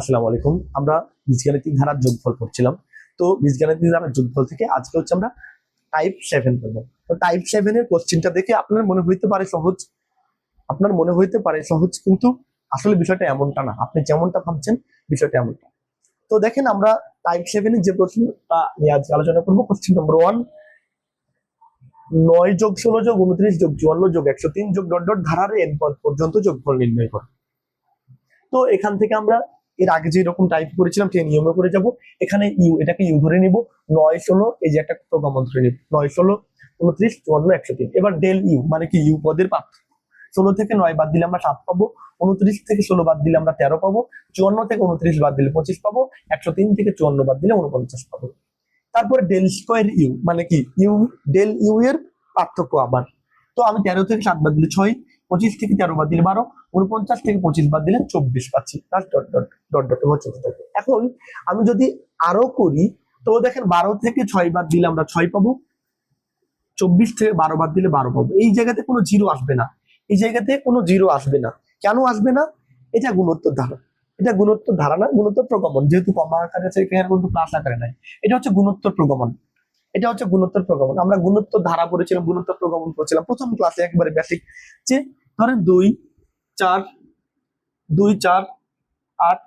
আসসালামু আলাইকুম। আমরা বীজগাণিতিক ধারার যোগফল পড়ছিলাম। তো বীজগাণিতিক ধারার যোগফল থেকে আজকে হচ্ছে আমরা টাইপ 7 করবো। তো টাইপ 7 এর কোশ্চেনটা দেখে আপনার মনে হইতে পারে সহজ, কিন্তু আসলে বিষয়টা এমনটা না। আপনি যেমনটা ভাবছেন বিষয়টা এমনটা। তো দেখেন, আমরা টাইপ 7 এর যে প্রশ্নটা নিয়ে আজকে আলোচনা করবো, কোশ্চেন নম্বর 1, 9 যোগ 16 যোগ 29 যোগ 54 যোগ 103 যোগ ডট ডট ধারার n পদ পর্যন্ত যোগফল নির্ণয় করো। তো এখান থেকে আমরা এর আগে যে রকম টাইপ করেছিলাম সেই নিয়মে করে যাব। এখানে ইউ, এটাকে ইউ ধরে নিব, 9 16 এই যে একটা প্রগমন ধরে নিব, 9 16 29 54 103। এবার ডেল ইউ মানে কি, ইউ পদের পার্থক্য। 16 থেকে 9 বাদ দিলে আমরা 7 পাবো, 29 থেকে 16 বাদ দিলে আমরা 13 পাবো, 54 থেকে 29 বাদ দিলে 25 পাবো, 103 থেকে 54 বাদ দিলে 49 পাবো। তারপরে ডেল স্কোয়ার ইউ মানে কি, ইউ ডেল ইউ এর পার্থক্য আবার। তো আমি 13 থেকে 7 বাদ দিলে 6, 25 থেকে 13 বাদ দিলে 12, 49 থেকে 25 বাদ দিলে 24 পাচ্ছি। ডট ডট ডট ডট হচ্ছে। এখন আমি যদি আরো করি, তো দেখেন 12 থেকে 6 বাদ দিলে আমরা 6 পাবো, 24 থেকে 12 বাদ দিলে 12 পাবো। এই জায়গাতে কোনো জিরো আসবে না, এই জায়গাতে কোনো জিরো আসবে না। কেন আসবে না? এটা গুণোত্তর ধারা, এটা গুণোত্তর ধারা না, গুণোত্তর প্রগমন। যেহেতু কমা আকারে আছে এখানে কিন্তু প্লাস আকারে নাই, এটা হচ্ছে গুণোত্তর প্রগমন। এটা হচ্ছে গুণোত্তর প্রগমন। আমরা গুণোত্তর ধারা পড়েছিলাম, গুণোত্তর প্রগমন পড়েছিলাম প্রথম ক্লাসে, একবারে বেসিক। যে ধরেন 2 4 2 4 8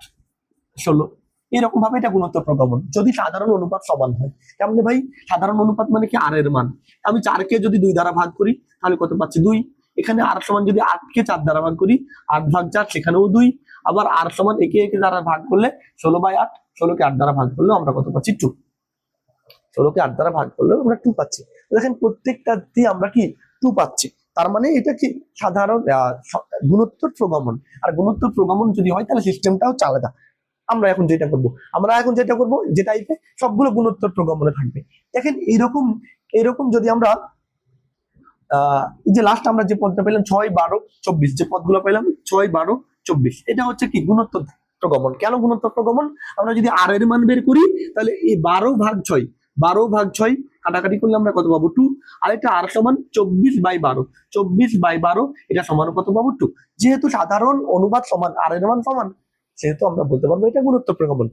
16 এরকম ভাবে এটা গুণোত্তর প্রগমন। যদি সাধারণ অনুপাত সমান হয়, তেমনি ভাই সাধারণ অনুপাত মানে কি, আর এর মান। আমি 4 কে যদি 2 দ্বারা ভাগ করি তাহলে কত পাচ্ছি, 2। এখানে আর সমান যদি 8 কে 4 দ্বারা ভাগ করি, 8 ভাগ 4 সেখানেও 2। আবার আর সমান একে একে দ্বারা ভাগ করলে 16/8, 16 কে 8 দ্বারা ভাগ করলে আমরা কত পাচ্ছি, 2। 16 কে 8 দ্বারা ভাগ করলে আমরা 2 পাচ্ছি। দেখেন প্রত্যেকটা দিয়ে আমরা কি 2 পাচ্ছি। তার মানে এটা কি সাধারণ গুণোত্তর প্রগমন। আর গুণোত্তর প্রগমন যদি হয় তাহলে সিস্টেমটাও আলাদা। আমরা এখন যেটা করব, যে টাইপে সবগুলো গুণোত্তর প্রগমনে থাকবে। দেখেন এরকম যদি আমরা এই যে লাস্ট আমরা যে পদটা পেলাম 6 12 24, যে পদগুলো পেলাম 6 12 24, এটা হচ্ছে কি গুণোত্তর প্রগমন। কেন গুণোত্তর প্রগমন? আমরা যদি আর এর মান বের করি তাহলে এই 12/6 কাটাকাটি করলে আমরা কত পাবো, 2। আর এটা আর সমান 24/12, এটা সমান কত পাবো, 2। যেহেতু সাধারণ অনুপাত সমান, আর এর মান সমান, সেহেতু আমরা বলতে পারবো এটা গুণোত্তর প্রগমন।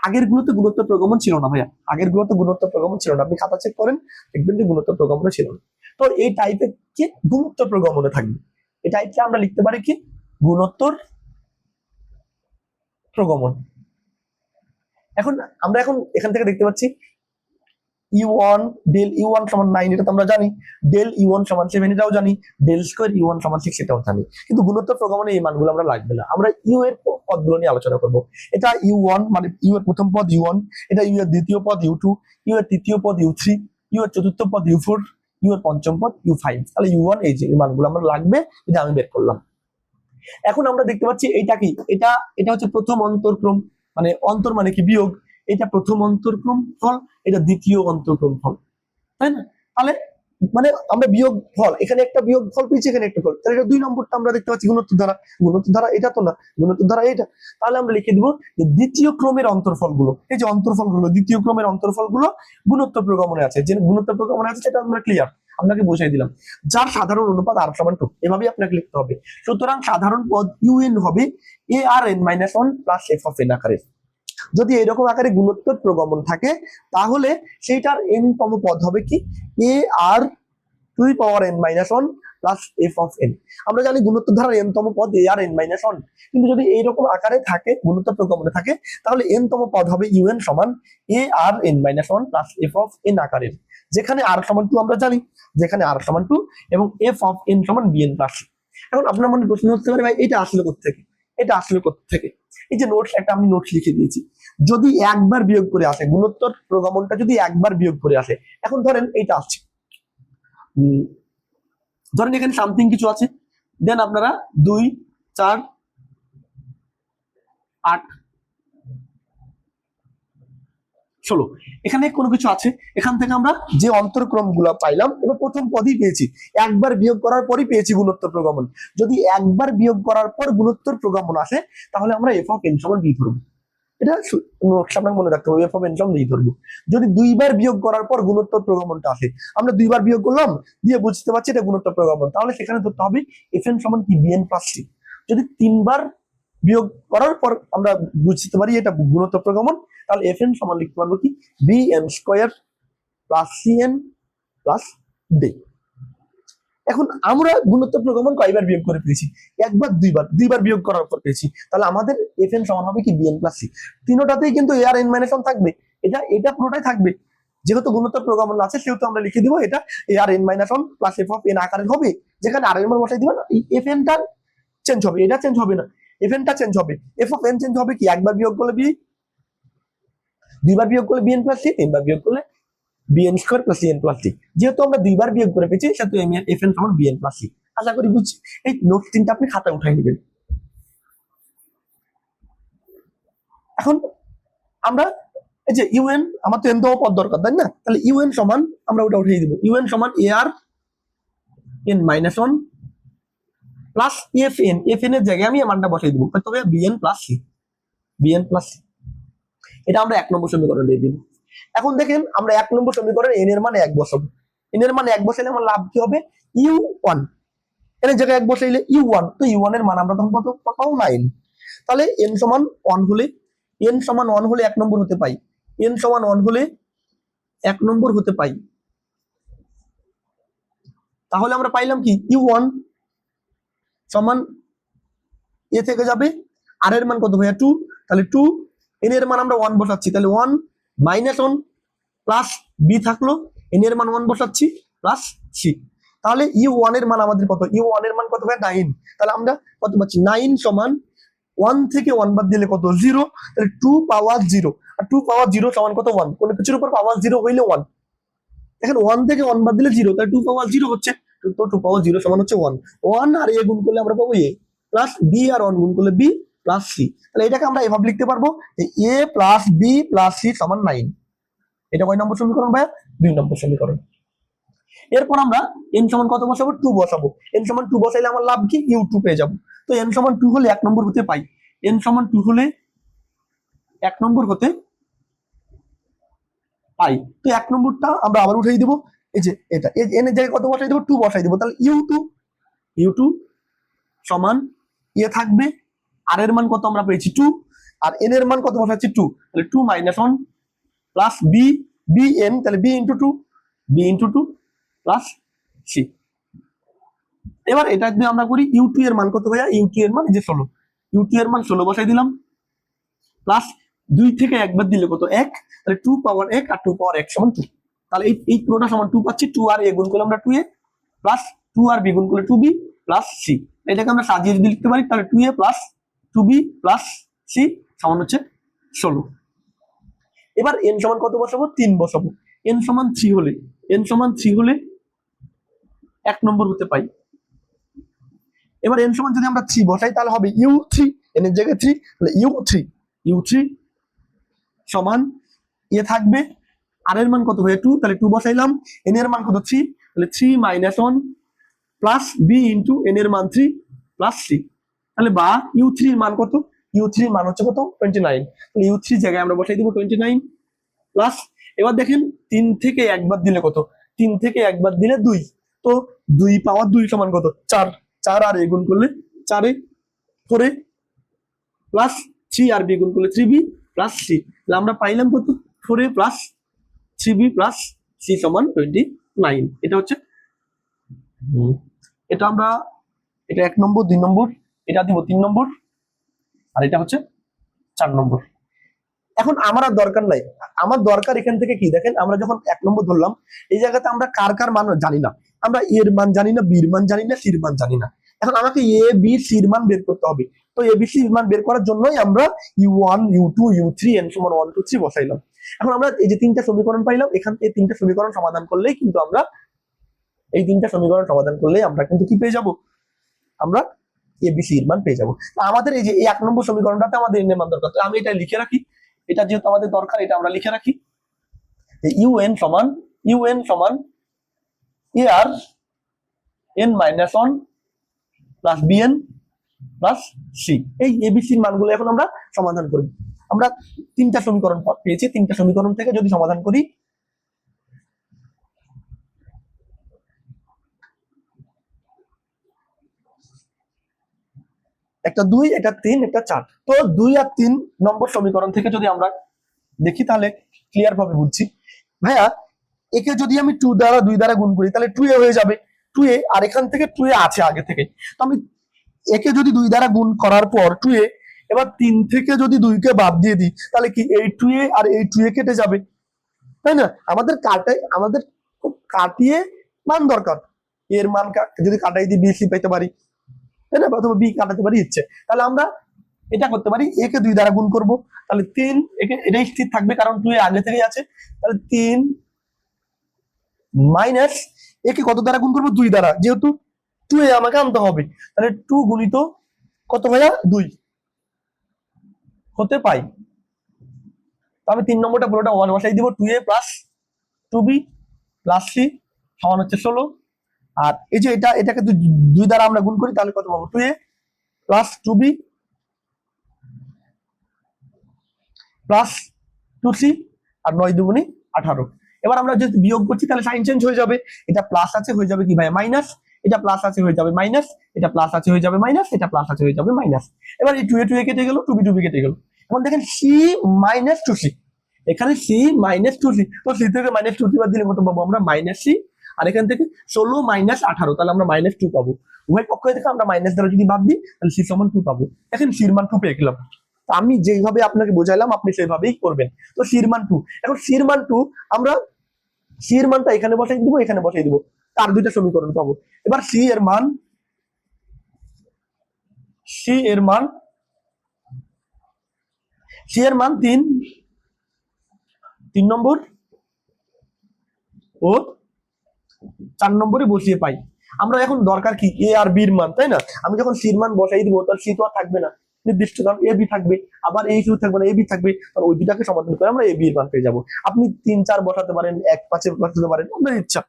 আগের গুলোতে গুণোত্তর প্রগমন ছিল না ভাইয়া, আগের গুলোতে গুণোত্তর প্রগমন ছিল না। আপনি খাতা চেক করেন, দেখবেন যে গুণোত্তর প্রগমন ছিল না। তো এই টাইপের কি গুণোত্তর প্রগমনে থাকবে, এই টাইপকে আমরা লিখতে পারি কি, গুণোত্তর প্রগমন। এখন আমরা এখান থেকে দেখতে পাচ্ছি U1 ডেল U1 সমান 9, এটা তো আমরা জানি। ডেল U1 সমান 7, এটাও জানি। ডেল স্কয়ার U1 সমান 6, এটাও জানি। কিন্তু গুণোত্তর প্রগমনে এই মানগুলো আমরা লাগবে না। আমরা ইউ এর পদগুলো নিয়ে আলোচনা করব। এটা U1 মানে ইউ এর প্রথম পদ U1, এটা ইউ এর দ্বিতীয় পদ U2, ইউ এর তৃতীয় পদ U3, ইউ এর চতুর্থ পদ U4, ইউ এর পঞ্চম পদ U5। তাহলে U1 এই যে মানগুলো আমরা লাগবে, এটা আমি বের করলাম। এখন আমরা দেখতে পাচ্ছি এটা কি, এটা হচ্ছে প্রথম অন্তরক্রম, মানে অন্তর মানে কি বিয়োগ। এটা প্রথম অন্তরক্রম ফল, এটা দ্বিতীয় অন্তরক্রম ফল, তাই না? তাহলে মানে আমরা বিয়োগ ফল, এখানে একটা বিয়োগ ফল পেয়েছি, এখানে একটা ফল, তাহলে এটা 2 নম্বরটা আমরা দেখতে পাচ্ছি গুণোত্তর ধারা। গুণোত্তর ধারা এটা তো না, গুণোত্তর ধারা এটা। তাহলে আমরা লিখে দিব যে দ্বিতীয় ক্রমের অন্তরফলগুলো, এই যে অন্তরফলগুলো, দ্বিতীয় ক্রমের অন্তরফলগুলো গুণোত্তর প্রগমনে আছে। যে গুণোত্তর প্রগমনে আছে সেটা আমরা ক্লিয়ার, আপনাকে বুঝিয়ে দিলাম। যার সাধারণ অনুপাত আর সমান 2, এভাবেই আপনাকে লিখতে হবে। সুতরাং সাধারণ পদ UN হবে ARn-1 প্লাস f(n) আকারে। যদি এরকম আকারে গুণোত্তর প্রগমন থাকে তাহলে সেইটার n তম পদ হবে কি, AR(n-1 প্লাস f(n)। আমরা জানি গুণোত্তর ধারার n তম পদ ARn-1, কিন্তু যদি এইরকম আকারে থাকে, গুণোত্তর প্রগমনে থাকে, তাহলে n তম পদ হবে UN সমান ARn-1 প্লাস f(n) আকারের। যেখানে r সমান 2 আমরা জানি, যেখানে r সমান 2 এবং f(n) সমান bn প্লাস। এখন আপনার মনে প্রশ্ন হতে পারে, ভাই এটা আসলে কোত্থেকে, এটা আসলে কোত্থেকে? এই যে নোটস, একটা আমি নোটস লিখে দিয়েছি। যদি একবার বিয়োগ করে আসে, গুণোত্তর প্রগমনটা যদি একবার বিয়োগ করে আসে, এখন ধরেন এইটা আসছে, ধরেন এখানে সামথিং কিছু আছে, দেন আপনারা 2 4 8 16 এখানে কোনো কিছু আছে। এখান থেকে আমরা যে অন্তরক্রম গুলা পাইলাম, এবার প্রথম পদই পেয়েছি, একবার বিয়োগ করার পরই পেয়েছি গুণোত্তর প্রগমন। যদি একবার বিয়োগ করার পর গুণোত্তর প্রগমন আসে, তাহলে আমরা f(n) সমান b ধরবো। এটা আপনাকে মনে রাখতে হবে, f(n) সমান b ধরবো। যদি 2 বার বিয়োগ করার পর গুণোত্তর প্রগমনটা আসে, আমরা 2 বার বিয়োগ করলাম, দিয়ে বুঝতে পারছি এটা গুণোত্তর প্রগমন, তাহলে সেখানে ধরতে হবে fn সমান কি, bn প্লাস c। যদি 3 বার বিয়োগ করার পর আমরা বুঝতে পারি এটা গুণোত্তর প্রগমন। তাহলে এফ এন সমান লিখতে পারবো কি B N square plus C N plus D. এখন আমরা গুণোত্তর প্রগমন কয়বার বিয়োগ করে পেয়েছি? একবার, দুইবার বিয়োগ করার পর পেয়েছি। তাহলে আমাদের এফ এন সমান হবে কি বি এন প্লাস সি। তিনোটাতেই কিন্তু এ আর এন মাইনাস ওয়ান থাকবে, এটা পুরোটাই থাকবে। যেহেতু গুণোত্তর প্রগমন আছে সেহেতু আমরা লিখে দিব এটা A R N minus one plus F of N আকারের হবে, যেখানে আর এন মান বসাই দিবেন, এফ এনটা চেঞ্জ হবে, এটা চেঞ্জ হবে না, এফ এনটা চেঞ্জ হবে, এফ অফ এন চেঞ্জ হবে কি একবার বিয়োগ করলে বি, দুইবার বিয়োগ করলে বিএন প্লাস সি, তিনবার বিয়োগ করলে B N square plus C N plus C. যেহেতু আমরা দুইবার বিয়োগ করে পেয়েছি সেহেতু এফ এন সমান বিএন প্লাস সি। আশা করি বুঝছি। এই নোট 3টা আপনি খাতায় উঠাই নেবেন। এখন আমরা এই যে ইউএন, আমার তো এন দেওয়া পদ দরকার তাই না, তাহলে ইউএন সমান আমরা ওটা উঠিয়ে দিব, ইউএন সমান A R N minus one plus F N, F N এর জায়গায় আমি মানটা বসাই দিব, তবে B N plus C, B N plus C. এটা আমরা 1 নম্বর সমীকরণ দিয়ে দিব। এখন দেখেন আমরা 1 নম্বর সমীকরণে এন এর মান 1 বসাবো, এন এর মান 1 বসাইলে আমার লাভ কি হবে ইউ ওয়ান, এর জায়গায় 1 বসাইলে ইউ ওয়ান, তো ইউ ওয়ান এর মান আমরা তখন কত পাবো 9। তাহলে এন সমান 1 হলে, এন সমান 1 হলে 1 নম্বর হতে পাই, এন সমান 1 হলে 1 নম্বর হতে পাই। তাহলে আমরা পাইলাম কি ইউ ওয়ান সমান এ থেকে যাবে আর এর মান কত ভাইয়া 2, তাহলে 2, এন এর মান আমরা 1 বসাচ্ছি, তাহলে 1 মাইনাস 1 প্লাস বি থাকলো, এন এর মান 1 বসাচ্ছি প্লাস সি। তাহলে ইউ ওয়ান এর মান আমাদের কত, ইউ ওয়ান এর মান কত ভাই 9। তাহলে আমরা কত পাচ্ছি 9 সমান 1 থেকে 1 বাদ দিলে কত 0, তাহলে 2 পাওয়ার 0, আর 2 পাওয়ার 0 সমান কত 1, কোন কিছুর উপর পাওয়ার 0 হইলে 1, এখন 1 থেকে 1 বাদ দিলে 0, তাহলে 2 পাওয়ার 0 হচ্ছে, তো 2 পাওয়ার 0 সমান হচ্ছে 1, 1 আর এ গুণ করলে আমরা পাবো এ প্লাস বি আর 1 গুণ করলে বি প্লাস সি। তাহলে এটাকে আমরা এভাবে লিখতে পারবো এ প্লাস বি প্লাস সি সমান 9। এটা কয় নম্বর সমীকরণ ভাইয়া? 2 নম্বর সমীকরণ। এরপর আমরা এন সমান কত বসাবো 2 বসাবো, এন সমান 2 বসাইলে আমার লাভ কি ইউ 2 পেয়ে যাবো। তো এন সমান 2 হলে 1 নম্বর হতে পাই, এন সমান 2 হলে 1 নম্বর হতে পাই। তো 1 নম্বরটা আমরা আবার উঠাই দিব, এই যে এটা এন এর জায়গায় কত বসাই দেবো 2 বসাই দেবো, তাহলে ইউ 2 সমান ইয়ে থাকবে আর এর মান কত আমরা পেয়েছি 2, আর এন এর মান কত বসাচ্ছি 2, তাহলে 2 minus 1 plus B, B N, তাহলে B into 2, B into 2 plus C. এবার এটা যদি আমরা করি ইউ টু এর মান কত ভাইয়া, ইউ টু এর মান যে 16, ইউ টু এর মান 16 বসাই দিলাম, প্লাস 2 থেকে 1 বাদ দিলে কত 1, তাহলে 2 পাওয়ার 1 আর 2 পাওয়ার 1 সমান 2। তাহলে এই পুরোটা সমান 2 পাচ্ছি, 2 আর এ গুণ করলে আমরা 2a প্লাস 2 আর বি গুণ করলে 2b প্লাস সি। এটাকে আমরা সাজিয়ে যদি লিখতে পারি তাহলে 2a plus 2b plus C সমান হচ্ছে 16। এবার এন সমান কত বসাবো 3 বসাবো, এন সমান 3 হলে, এন সমান 3 হলে 1 নম্বর হতে পাই। এবার এন সমান যদি আমরা 3 বসাই তাহলে হবে ইউ 3, এন এর জায়গায় 3, তাহলে ইউ 3 সমান এ থাকবে আর এর মান কত হয়ে 2, তাহলে 2 বসাইলাম, এন এর মান কত 3, তাহলে 3 minus 1 plus B into N এর মান 3 প্লাস সি। তাহলে বা ইউ 3 এর মান কত, ইউ 3 এর মান হচ্ছে কত 29, তাহলে ইউ 3 জায়গায় আমরা বসাই দিব 29 প্লাস, এবার দেখেন 3 থেকে 1 বাদ দিলে কত, 3 থেকে 1 বাদ দিলে 2, তো 2 পাওয়ার 2 সমান কত 4, 4 আর এ গুণ করলে 4 এ 4 এ প্লাস 3 আর বি গুণ করলে 3b প্লাস সি। তাহলে আমরা পাইলাম কত 4 এ প্লাস 3b প্লাস সি সমান 29। এটা হচ্ছে, এটা আমরা, এটা 1 নম্বর 2 নম্বর, এটা দিব 3 নম্বর, আর এটা হচ্ছে 4 নম্বর। এখন আমার আর দরকার নাই, আমার দরকার এখান থেকে কি দেখেন, আমরা যখন 1 নম্বর ধরলাম এই জায়গাতে আমরা কার কার মান জানি না, আমরা এর মান জানি না, বির মান জানি না, সির মান জানি না। এখন আমাকে এ বি সির মান বের করতে হবে, তো এ বি সির মান বের করার জন্যই আমরা U one U two U three N সমান 1 2 3 বসাইলাম। এখন আমরা এই যে 3টা সমীকরণ পাইলাম, এখান থেকে 3টা সমীকরণ সমাধান করলেই কিন্তু আমরা, এই 3টা সমীকরণ সমাধান করলেই আমরা কিন্তু কি পেয়ে যাব, আমরা এবিসি এর মান পেয়ে যাবো। আমাদের এই যে 1 নম্বর সমীকরণটাতে আমাদের এন এর মান দরকার, তো আমি এটা লিখে রাখি, এটা যেহেতু আমাদের দরকার এটা আমরা লিখে রাখি, ইউএন সমান A R N minus 1 plus B N plus C. এই এবিসির মানগুলো এখন আমরা সমাধান করব। আমরা 3টা সমীকরণ পেয়েছি, 3টা সমীকরণ থেকে যদি সমাধান করি, একটা 2, এটা 3, এটা 4। তো 2 আর 3 নম্বর সমীকরণ থেকে যদি আমরা দেখি তাহলে ক্লিয়ার ভাবে বুঝছি। ভাইয়া একে যদি আমি 2 দ্বারা 2 দ্বারা গুণ করি তাহলে 2a হয়ে যাবে, 2a, আর এখান থেকে 2a আছে আগে থেকে। তো আমি একে যদি 2 দ্বারা গুণ করার পর 2a, এবার 3 থেকে যদি 2 কে বাদ দিয়ে দিই তাহলে কি এই 2a আর এই 2a কেটে যাবে, তাই না? আমাদের খুব কাটিয়ে মান দরকার, এর মান যদি কাটাই দিই বি পেতে পারি, তাই না? অথবা বি কাটাতে পারি ইচ্ছে, তাহলে আমরা এটা করতে পারি, একে 2 দ্বারা গুণ করব, তাহলে 3, একে এটাই স্থির থাকবে কারণ 2a আগে থেকেই আছে, তাহলে 3 মাইনাস একে কত দ্বারা গুণ করবো? 2 দ্বারা, যেহেতু 2a আমাকে আনতে হবে, তাহলে 2 গুণিত কত ভাইয়া? 2 হতে পাই। তো আমি 3 নম্বরটা পুরোটা 1 বসাই দিব, 2a plus 2b plus c সমান হচ্ছে 16। আর এই যে এটাকে 2 দ্বারা আমরা গুণ করি তাহলে কত পাবো? 2a plus 2b plus 2c আর 9 দুগুণে 18। এবার আমরা যদি বিয়োগ করছি তাহলে সাইন চেঞ্জ হয়ে যাবে, এটা প্লাস আছে হয়ে যাবে কি ভাই? মাইনাস। এটা প্লাস আছে হয়ে যাবে মাইনাস, এটা প্লাস আছে হয়ে যাবে মাইনাস, এটা প্লাস আছে হয়ে যাবে মাইনাস। এবার এই 2a কেটে গেল, 2b কেটে গেল। এখন দেখেন c মাইনাস 2c, এখানে c মাইনাস 2c, তো c থেকে মাইনাস 2c বাদ দিলে কত পাবো আমরা? Minus c। আর এখান থেকে 16 মাইনাস 18, তাহলে আমরা মাইনাস 2 পাবো। উভয় পক্ষ থেকে আমরা মাইনাস দ্বারা যদি বাদ দিই তাহলে c সমান 2 পাবো। এখন c এর মান 2 পেয়ে গেলাম। আমি যেভাবে আপনাকে বোঝাইলাম আপনি সেভাবেই করবেন। তো c এর মান 2, এখন c এর মান 2 আমরা c এর মানটা এখানে বসাই দিব, এখানে বসাই দিব, তার দুইটা সমীকরণ পাবো। এবার c এর মান 3 নম্বর ও 4 নম্বরে বসিয়ে পাই। আমরা এখন দরকার কি? a আর b এর মান, তাই না? আমি যখন c এর মান বসাই দিব তাহলে c তো আর থাকবে না, নির্দিষ্ট, কারণ a b থাকবে, আবার এই কিউ থাকবে না, a b থাকবে, তাহলে ওই দুটাকে সমাধান করে আমরা a b এর মান পেয়ে যাব। আপনি 3 4 বসাতে পারেন, 1 5 বসাতে পারেন, আপনার ইচ্ছা,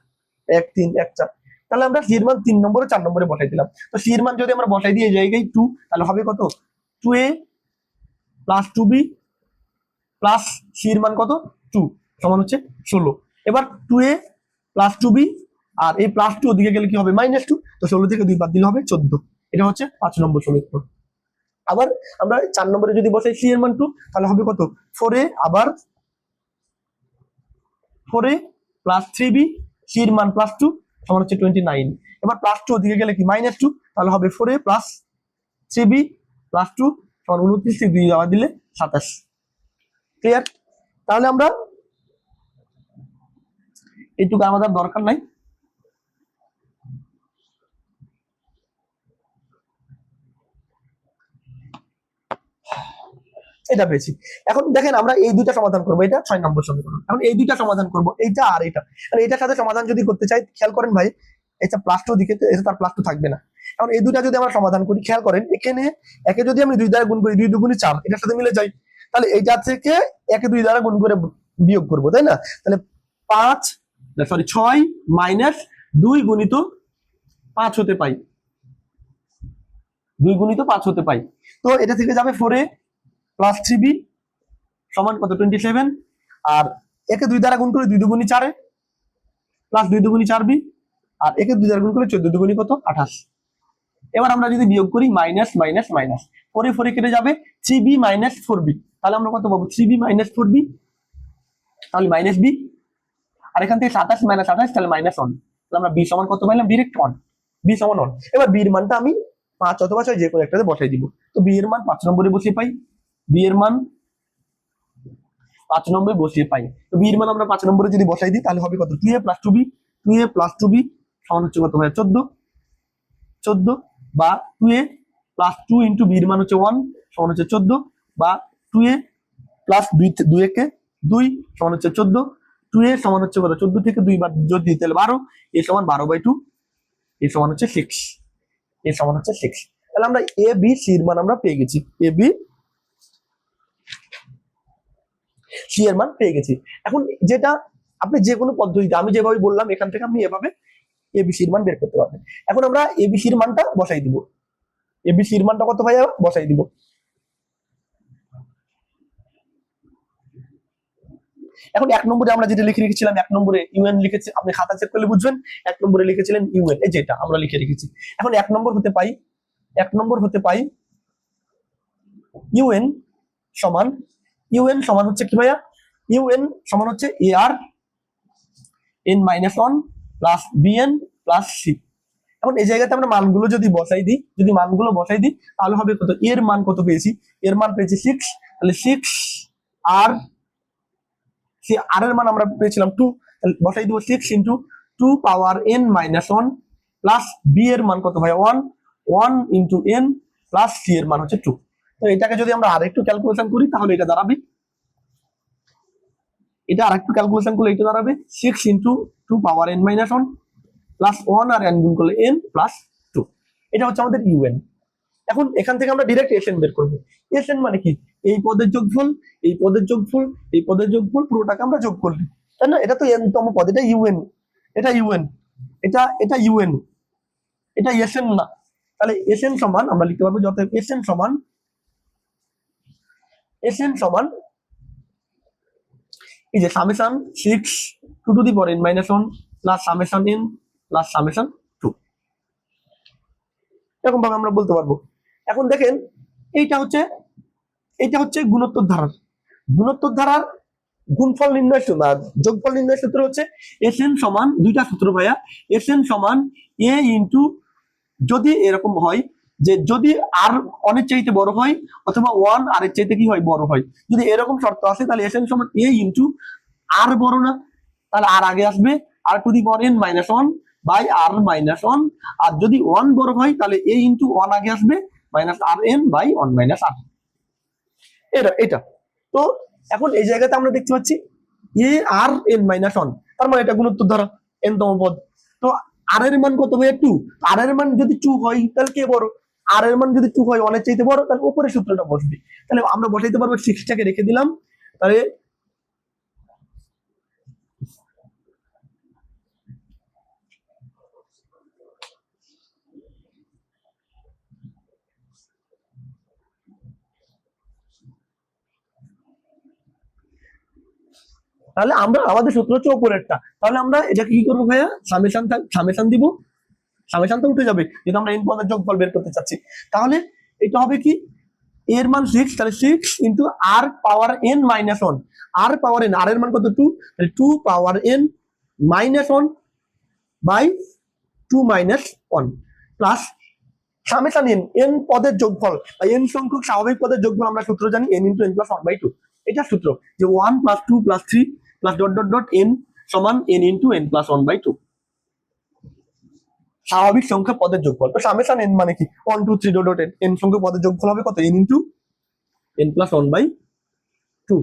1 3 1 4। তাহলে আমরা c এর মান 3 নম্বরে 4 নম্বরে বসাই দিলাম। তো c এর মান যদি আমরা বসাই দিয়ে জায়গায় 2, তাহলে হবে কত? 2a plus 2b plus c এর মান কত? 2 সমান হচ্ছে 16। এবার 2a প্লাস 2b আর এই প্লাস 2 ওদিকে গেলে কি হবে? মাইনাস 2, তো 16 থেকে 2 বাদ দিলে হবে 14। এটা হচ্ছে 5 নম্বর সমীকরণ। আবার আমরা 4 নম্বরে যদি বসাই c এর মান 2, তাহলে হবে কত? 4a আবার 4a প্লাস 3b, c এর মান প্লাস 2 সমান হচ্ছে 29। এবার প্লাস 2 ওদিকে গেলে কি? মাইনাস 2, তাহলে হবে 4a প্লাস 3b প্লাস 2 সমান 29 থেকে 2 যাওয়া দিলে 27। ক্লিয়ার? তাহলে আমরা এইটুকু আমাদের দরকার নাই। এটা পেয়েছি। এখন দেখেন আমরা এই দুইটা সমাধান করবো, এটা 6 নম্বর সমীকরণ। এখন এই দুইটা সমাধান করবো, এইটা আর এটা। আর এটার সাথে সমাধান যদি করতে চাই, খেয়াল করেন ভাই, এটা প্লাস 2 দিকে, এটা তার প্লাস 2 থাকবে না। এখন এই দুইটা যদি আমরা সমাধান করি, খেয়াল করেন এখানে একে যদি আমি 2 দ্বারা গুণ করি, 2 2 4, এটার সাথে মিলে যায়, তাহলে এইটা থেকে একে 2 দ্বারা গুণ করে বিয়োগ করবো, তাই না? তাহলে 6 মাইনাস 2 গুণিত 5 হতে পাই, 2 গুণিত 5 হতে পাই। তো এটা থেকে যাবে 4a প্লাস 3b সমান কত? 27। আর একে 2 দ্বারা গুণ করে 2 2 4 প্লাস 2 2 4b, আর একে 2 দ্বারা গুণ করে 14 2 কত? 28। এবার আমরা যদি বিয়োগ করি, মাইনাস মাইনাস মাইনাস, 4 4 কেটে যাবে, 3b মাইনাস 4b, তাহলে আমরা কত পাবো? 3b মাইনাস 4b, তাহলে মাইনাস b। আর এখান থেকে 27 মাইনাস 28, তাহলে মাইনাস 1। তাহলে আমরা b সমান কত পাইলাম? ডিরেক্ট 1, b সমান 1। এবার b এর মানটা আমি 5 অথবা 6 যে কোনো একটাতে বসাই দিব। তো b এর মান 5 নম্বরে বসিয়ে পাই, b এর মান 5 নম্বরে বসিয়ে পাই। তো b এর মান আমরা 5 নম্বরে যদি বসাই দিই তাহলে হবে কত? 2a plus 2b, 2a plus 2b সমান হচ্ছে কত ভাই? 14 বা 2a প্লাস 2 ইন্টু b এর মান হচ্ছে 1 সমান হচ্ছে 14, বা 2a প্লাস 2 কে 2 সমান হচ্ছে 14, 2a সমান হচ্ছে কত? 14 থেকে 2 বার যোগ দিতে হলে 12, a সমান 12/2, a সমান হচ্ছে 6, a সমান হচ্ছে 6। তাহলে আমরা a b c এর মান আমরা পেয়ে গেছি, a b c এর মান পেয়ে গেছি। এখন যেটা আপনি যে কোনো পদ্ধতিতে, আমি যেভাবে বললাম এখান থেকে আপনি এভাবে ABC এর মান বের করতে পারবেন। এখন আমরা ABC এর মানটা বসাই দিব, ABC এর মানটা কত ভাইয়া? বসাই দিব। এখন 1 নম্বরে আমরা যেটা লিখে রেখেছিলাম, 1 নম্বরে ইউএন লিখেছি, আপনি খাতা চেক করলে বুঝবেন। 1 নম্বরে লিখেছিলেন ইউএন, এই যেটা আমরা লিখে রেখেছি। এখন 1 নম্বর হতে পাই ইউএন সমান হচ্ছে কি ভাইয়া, ইউএন সমান হচ্ছে AR n minus 1 plus BN plus C। এখন এই জায়গাতে আমরা মানগুলো যদি বসাই দিই, তাহলে হবে কত, এর মান কত পেয়েছি, এর মান পেয়েছি 6, তাহলে 6 আর সে আর এর মান আমরা পেয়েছিলাম 2, তাহলে বসাই দিব 6 into 2 power n minus 1 plus b এর মান কত ভাই 1 ইন্টু n প্লাস c এর মান হচ্ছে 2। তো এটাকে যদি আমরা আরেকটু ক্যালকুলেশন করি তাহলে এটা দাঁড়াবে, এটা আরেকটু ক্যালকুলেশন করলে এটা দাঁড়াবে 6 into 2 power n minus 1 plus 1 আর n গুণ করলে n প্লাস 2। এটা হচ্ছে আমাদের ইউএন। এখন এখান থেকে আমরা ডাইরেক্ট এসএন বের করব। এসএন মানে কি, এই পদের যোগফল, এই পদের যোগফল, এই পদের যোগফল, পুরোটাকে আমরা যোগ করব, তাই না? এটা তো n তম পদ, এটা ইউএন, এটা ইউএন, এটা ইউএন, এটা এসএন না। তাহলে এসএন সমান আমরা লিখতে পারবো, যত এসএন সমান এই যে summation 6 2 two the power n minus 1 plus summation n plus summation 2, এরকম ভাবে আমরা বলতে পারবো। এখন দেখেন এইটা হচ্ছে গুণোত্তর ধারার গুণফল নির্ণয় সূত্র, যোগফল নির্ণয় সূত্র হচ্ছে এসএন সমান, দুইটা সূত্র ভাইয়া, এসএন সমান a ইন্টু, যদি এরকম হয় যে যদি আর অনেক চাইতে বড় হয় অথবা 1 আর এর চাইতে কি হয় বড় হয়, যদি এরকম শর্ত আসে তাহলে এসএন সমান a ইন্টু আর বড় না, তাহলে আর আগে আসবে R to the power n minus 1 by R minus 1, আর যদি 1 বড় হয় তাহলে a ইন্টু 1 আগে আসবে minus R n by 1 minus r। এটা তো এখন এই জায়গাতে আমরা দেখতে পাচ্ছি a আর n মাইনাস 1, তার মানে এটা গুণোত্তর ধারা n তম পদ। তো আর এর মান কত ভাইয়া 2, আর এর মান যদি 2 হয় তাহলে কে বড়, আর এর মান যদি 2 হয় অনেক চাইতে বড়, তাহলে উপরে সূত্রটা বসবে, তাহলে আমরা বসাইতে পারবো 6 টাকে রেখে দিলাম, তাহলে আমরা আমাদের সূত্র হচ্ছে উপরেরটা, তাহলে আমরা এটাকে কি করবো ভাইয়া, সামেশন দিব, সামেশন তো উঠে যাবে যেহেতু আমরা n পদের যোগফল বের করতে চাচ্ছি। তাহলে এটা হবে কি, এর মান 6, তাহলে 6 into R power n minus 1, R power n, R এর মান কত 2, তাহলে 2 power n minus 1 by 2 minus 1 plus summation n পদের যোগফল বা n সংখ্যক স্বাভাবিক পদের যোগফল আমরা সূত্র জানি n into n plus 1 by 2, এটা সূত্র যে 1 plus 2 plus 3 plus dot dot dot n সমান n into n plus 1 by 2, স্বাভাবিক সংখ্যা পদের যোগফল। তো সামেশন n মানে কি 1 2 3 ডট ডট n সংখ্যক পদের যোগফল হবে কত, n into n plus 1 by 2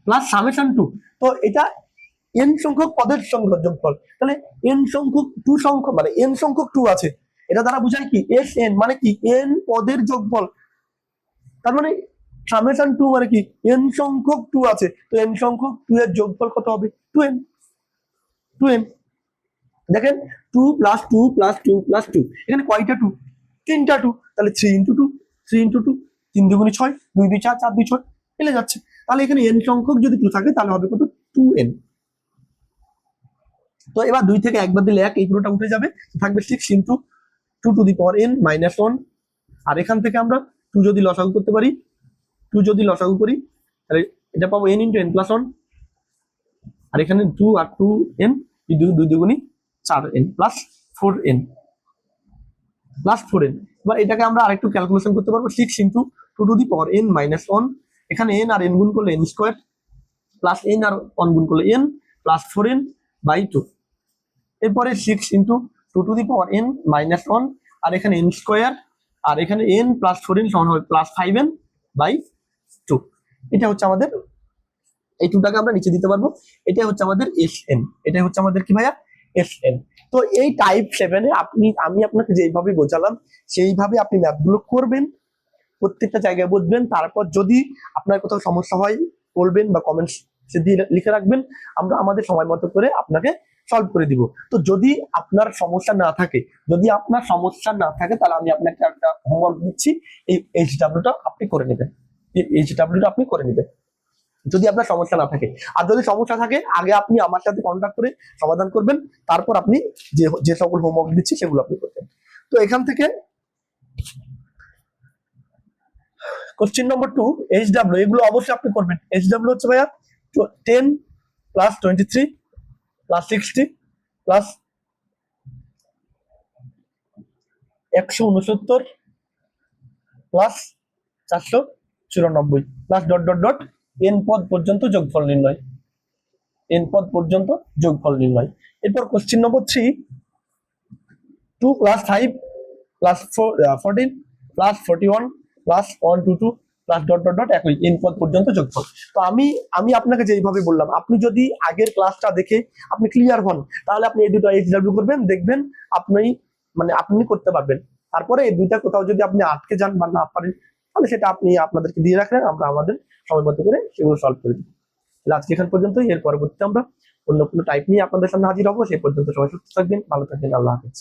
plus summation 2। তো এটা n সংখ্যক পদের সংখ্যক যোগফল, তাহলে n সংখ্যক 2 সংখ্যক মানে n সংখ্যক 2 আছে, এটা দ্বারা বোঝায় কি Sn মানে কি n পদের যোগফল, তার মানে সামেশন 2 মানে কি n সংখ্যক 2 আছে, তো n সংখ্যক 2 এর যোগফল কত হবে 2n। দেখেন 2 প্লাস 2 প্লাস 2 প্লাস 2, এখানে কয়টা 2, 3টা 2, তাহলে 3 ইন্টু 2, 3 ইন্টু 2, 3 দুগুণে 6, 2 2 4, 4 2 6, মিলে যাচ্ছে। তাহলে এখানে n সংখ্যক যদি 2 থাকে তাহলে হবে কত 2n। তো এবার 2 থেকে একবার দিলে 1, এই পুরোটা উঠে যাবে, থাকবে 6 into 2 two the power n minus 1, আর এখান থেকে আমরা 2 যদি লসাগু করতে পারি, 2 যদি লসাগু করি তাহলে এটা পাবো n ইন্টু n প্লাস 1, আর এখানে 2 আর 2n, 2 দুগুণি 4n plus 4n plus 4n। এবার এটাকে আমরা আরেকটু ক্যালকুলেশন করতে পারবো, 6 into 2 two the power n minus 1, এখানে n আর n গুণ করলে n স্কোয়ার প্লাস n আর 1 গুণ করলে n প্লাস 4n বাই 2। এরপরে 6 into 2 two the power n minus 1, আর এখানে n স্কোয়ার, আর এখানে n প্লাস 4n সমান হবে প্লাস 5n বাই 2। এটা হচ্ছে আমাদের, এই 2টাকে আমরা নিচে দিতে পারবো, এটা হচ্ছে আমাদের Sn, এটা হচ্ছে আমাদের কি ভাইয়া Sn। তো এই টাইপ 7 এ আমি আপনাকে যেইভাবে বোঝালাম সেইভাবে আপনি ম্যাথগুলো করবেন, প্রত্যেকটা জায়গায় বুঝবেন, তারপর যদি আপনার কোথাও সমস্যা হয় বলবেন বা কমেন্টস দিয়ে লিখে রাখবেন, আমরা আমাদের সময় মতো করে আপনাকে সলভ করে দিব। তো যদি আপনার সমস্যা না থাকে, তাহলে আমি আপনাকে একটা হোমওয়ার্ক দিচ্ছি, এই এইচডব্লিউটা আপনি করে নেবেন, যদি আপনার সমস্যা না থাকে। আর যদি সমস্যা থাকে আগে আপনি আমার সাথে কন্ট্যাক্ট করে সমাধান করবেন, তারপর আপনি যে সকল হোমওয়ার্ক দিচ্ছি সেগুলো আপনি করবেন। তো এখান থেকে কোশ্চেন নম্বর 2 HW, এগুলো অবশ্যই আপনি করবেন। HW হচ্ছে ভাইয়া 10 plus 23 plus 60 plus 169 plus 494 plus dot dot dot n পদ পর্যন্ত যোগফল নির্ণয়, n পদ পর্যন্ত যোগফল নির্ণয়। এরপর question number 3 2 plus 5 plus 14 plus 41 plus 122 plus dot dot dot একই n পদ পর্যন্ত যোগফল। তো আমি আপনাকে যেইভাবে বললাম, আপনি যদি আগের ক্লাসটা দেখে আপনি ক্লিয়ার হন, তাহলে আপনি এই দুটো HW করবেন, দেখবেন আপনি করতে পারবেন। তারপরে এই দুইটা কোথাও যদি আপনি আটকে যান বা না পারেন, তাহলে সেটা আপনি আপনাদেরকে দিয়ে রাখলেন, আমরা আমাদের সময় মতো করে সেগুলো সলভ করে দিই। আজকে এখান পর্যন্তই। এর পরবর্তীতে আমরা অন্য কোনো টাইপ নিয়ে আপনাদের সামনে হাজির হবো। সেই পর্যন্ত সবাই সুস্থ থাকবেন, ভালো থাকবেন, আল্লাহ হাফেজ।